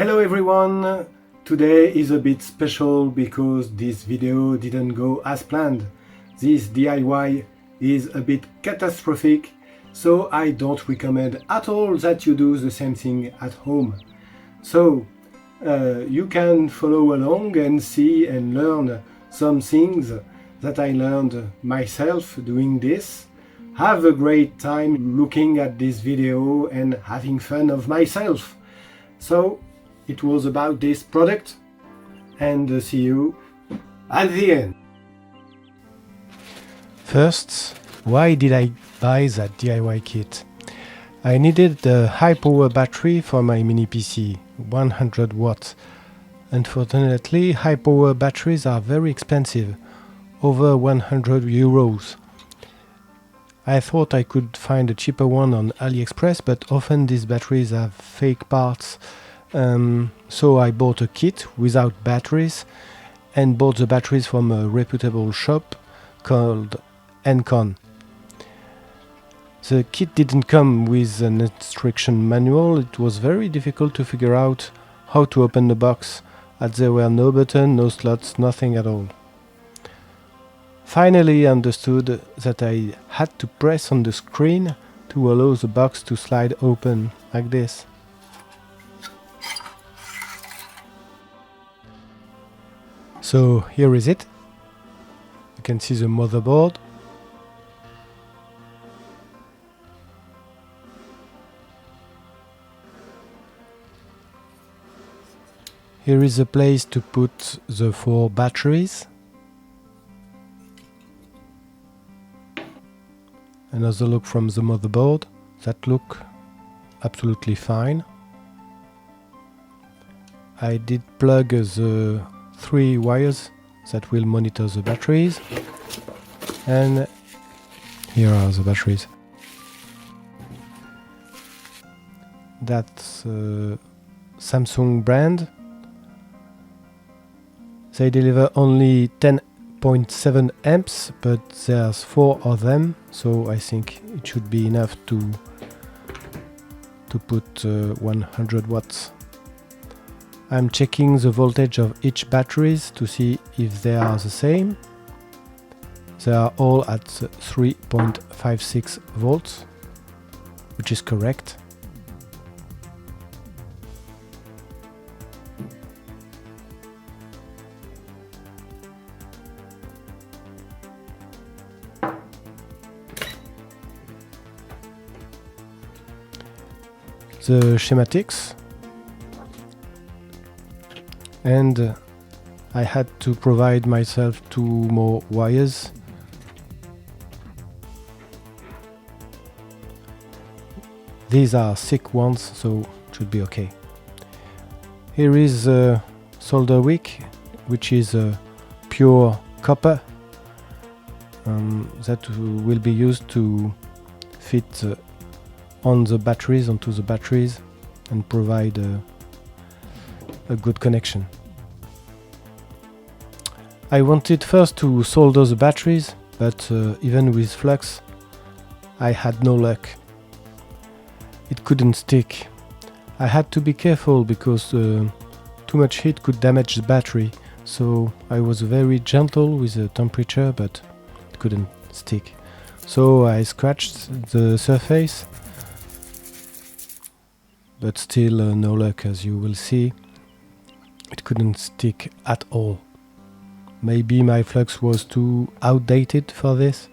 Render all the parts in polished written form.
Hello everyone! Today is a bit special because this video didn't go as planned. This DIY is a bit catastrophic, so I don't recommend at all that you do the same thing at home. So you can follow along and see and learn some things that I learned myself doing this. Have a great time looking at this video and having fun of myself. So it was about this product, and see you at the end. First, why did I buy that DIY kit? I needed a high power battery for my mini PC, 100 watts. Unfortunately, high power batteries are very expensive, over 100 euros. I thought I could find a cheaper one on AliExpress, but often these batteries have fake parts. So I bought a kit without batteries and bought the batteries from a reputable shop called Encon. The kit didn't come with an instruction manual. It was very difficult to figure out how to open the box, as there were no button, no slots, nothing at all. Finally I understood that I had to press on the screen to allow the box to slide open, like this. So here is it. You can see the motherboard. Here is a place to put the 4 batteries. Another look from the motherboard. That look absolutely fine. I did plug the 3 wires that will monitor the batteries, and here are the batteries. That's Samsung brand. They deliver only 10.7 amps, but there's 4 of them, so I think it should be enough to put 100 watts. I'm checking the voltage of each batteries to see if they are the same. They are all at 3.56 volts, which is correct. The schematics, and I had to provide myself 2 more wires. These are thick ones, so it should be okay. Here is a solder wick, which is pure copper, that will be used to fit onto the batteries and provide a good connection. I wanted first to solder the batteries, but even with flux I had no luck. It couldn't stick. I had to be careful because too much heat could damage the battery, so I was very gentle with the temperature, but it couldn't stick. So I scratched the surface, but still no luck, as you will see. It couldn't stick at all. Maybe my flux was too outdated for this.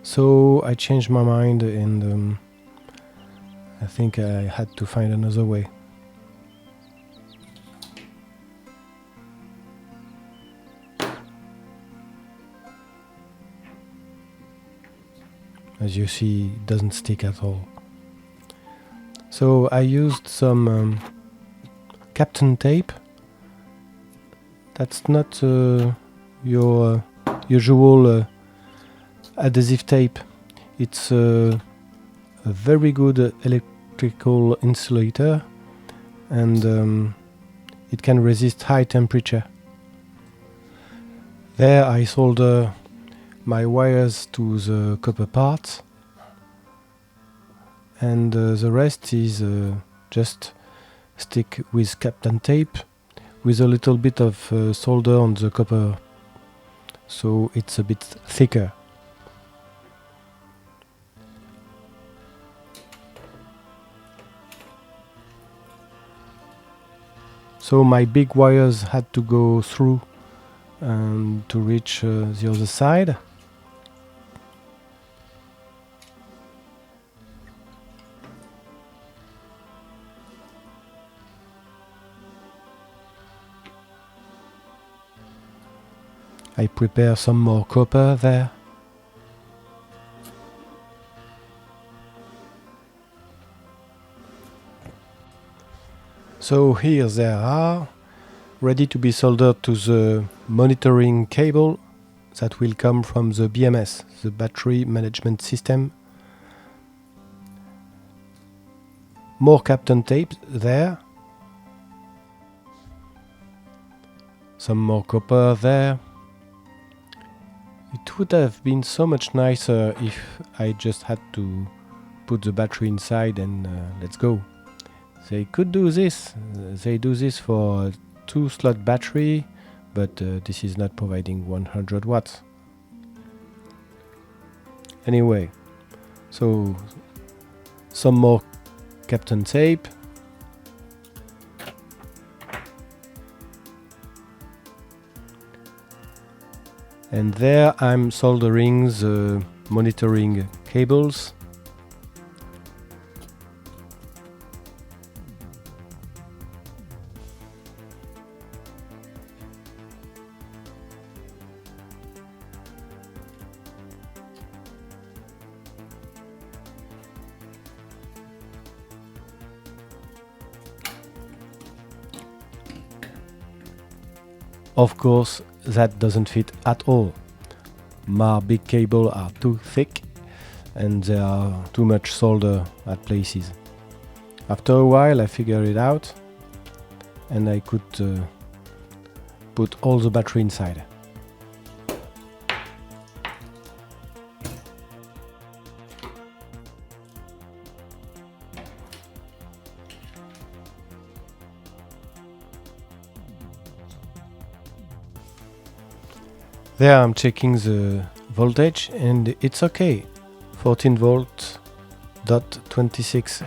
So I changed my mind, and I think I had to find another way. As you see, it doesn't stick at all. So I used some Captain tape. That's not your usual adhesive tape. It's a very good electrical insulator, and it can resist high temperature. There I solder my wires to the copper parts, and the rest is just stick with Captain tape with a little bit of solder on the copper, so it's a bit thicker. So my big wires had to go through to reach the other side. I prepare some more copper there. So here they are, ready to be soldered to the monitoring cable that will come from the BMS, the battery management system. More Captain tape there. Some more copper there. It would have been so much nicer if I just had to put the battery inside and let's go. They could do this. They do this for a 2-slot battery, but this is not providing 100 watts. Anyway, so some more Captain tape. And there I'm soldering the monitoring cables. Of course, that doesn't fit at all. My big cables are too thick and there are too much solder at places. After a while I figured it out and I could put all the battery inside. There I'm checking the voltage and it's okay. 14 volts, dot 26.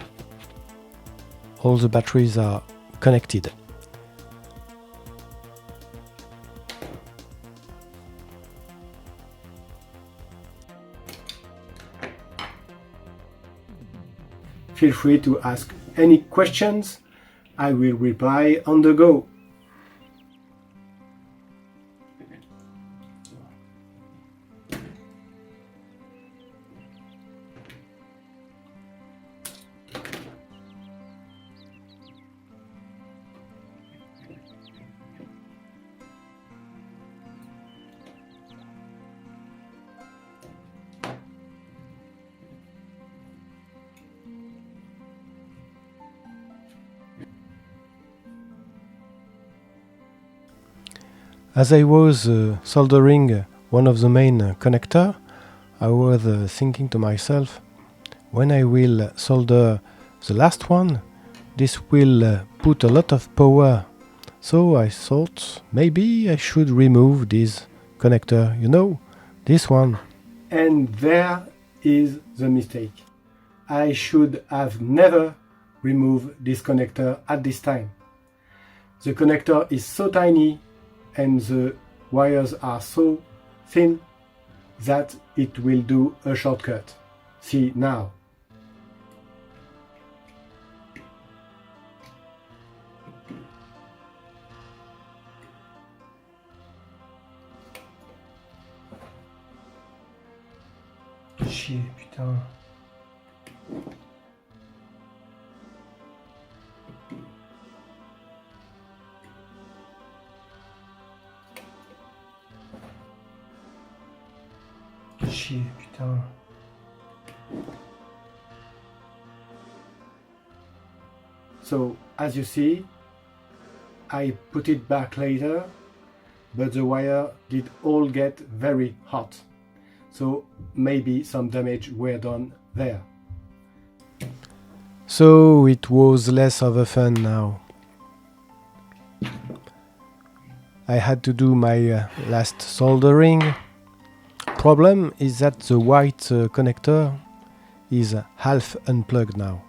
All the batteries are connected. Feel free to ask any questions. I will reply on the go. As I was soldering one of the main connector, I was thinking to myself, when I will solder the last one, this will put a lot of power. So I thought maybe I should remove this connector, you know, this one. And there is the mistake. I should have never removed this connector at this time. The connector is so tiny and the wires are so thin that it will do a shortcut. See now. Chier, putain. Chier, putain. So, as you see, I put it back later, but the wire did all get very hot. So maybe some damage were done there. So it was less of a fun now. I had to do my last soldering. Problem is that the white connector is half unplugged now.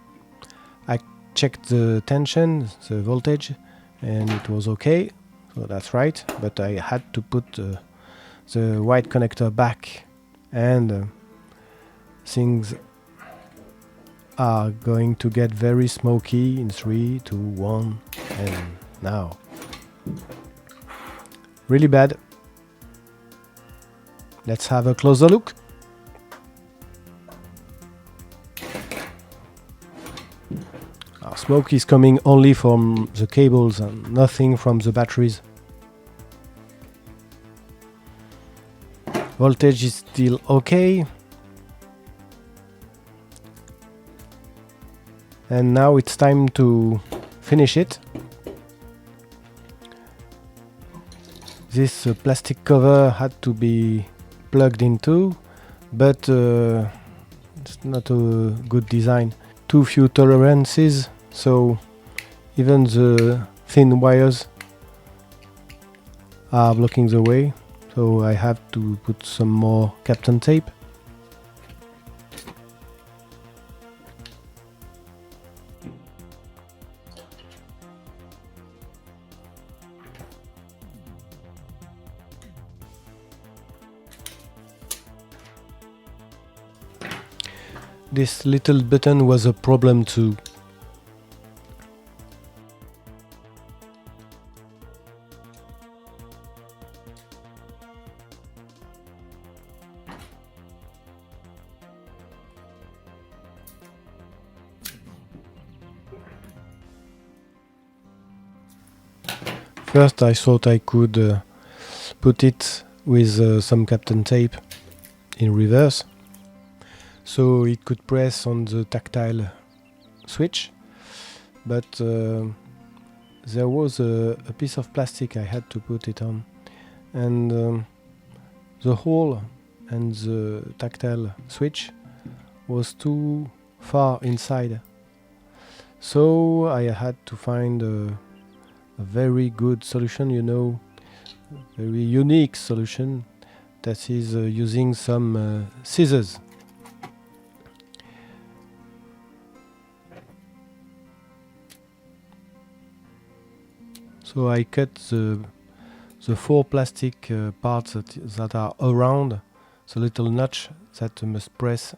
I checked the tension, the voltage, and it was okay, so that's right, but I had to put the white connector back, and things are going to get very smoky in 3, 2, 1, and now. Really bad. Let's have a closer look. Our smoke is coming only from the cables and nothing from the batteries. Voltage is still okay. And now it's time to finish it. This plastic cover had to be plugged into, but it's not a good design. Too few tolerances, so even the thin wires are blocking the way, so I have to put some more Kapton tape. This little button was a problem too. First I thought I could put it with some Kapton tape in reverse, so it could press on the tactile switch, but there was a piece of plastic I had to put it on, and the hole and the tactile switch was too far inside, so I had to find a very good solution, you know, very unique solution, that is using some scissors. So I cut the 4 plastic parts that are around the little notch that must press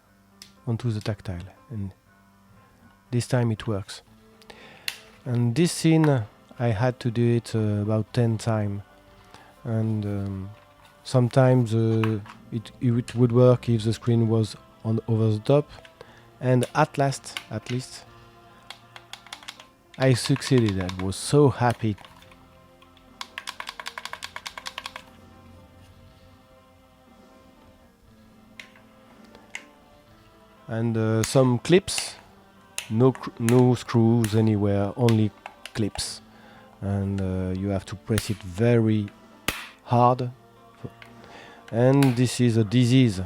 onto the tactile, and this time it works. And this scene I had to do it about 10 times, and sometimes it would work if the screen was over the top, and at least I succeeded. I was so happy. And some clips, no screws anywhere, only clips, and you have to press it very hard. And this is a disease.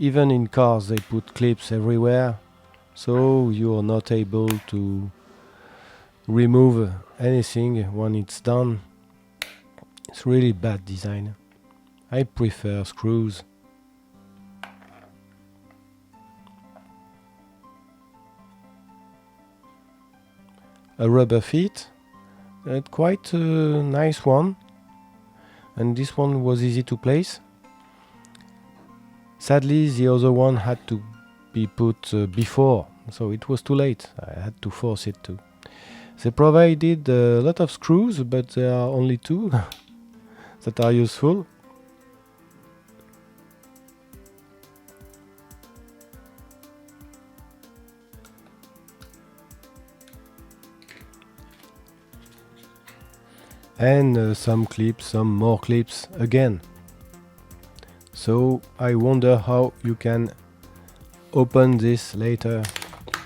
Even in cars they put clips everywhere, so you are not able to remove anything when it's done. It's really bad design. I prefer screws. A rubber feet, quite a nice one, and this one was easy to place. Sadly, the other one had to be put before, so it was too late. I had to force it to. They provided a lot of screws, but there are only 2 that are useful. And some clips, some more clips again. So I wonder how you can open this later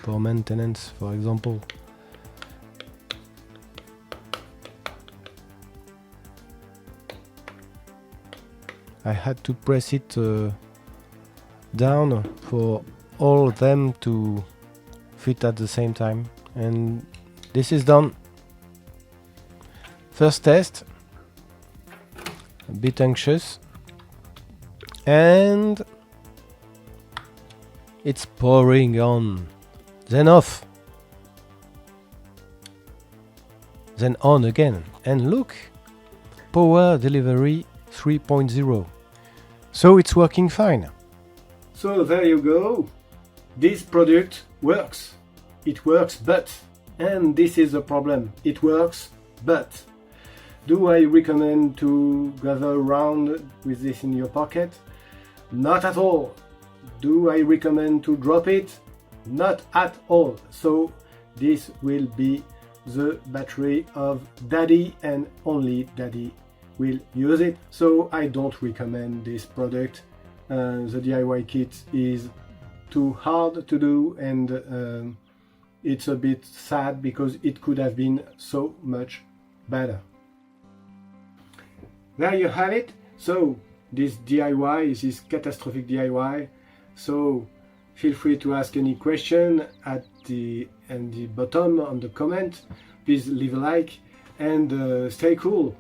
for maintenance, for example. I had to press it down for all of them to fit at the same time, and this is done. First test. a bit anxious. And it's pouring on, then off, then on again. And look, power delivery 3.0. So it's working fine. So there you go. This product works. It works, but, and this is the problem, it works, but. Do I recommend to gather around with this in your pocket? Not at all. Do I recommend to drop it? Not at all. So this will be the battery of Daddy, and only Daddy will use it. So I don't recommend this product. The DIY kit is too hard to do, and it's a bit sad because it could have been so much better. There you have it. So this DIY is this catastrophic DIY. So feel free to ask any question at the bottom on the comment. Please leave a like and stay cool.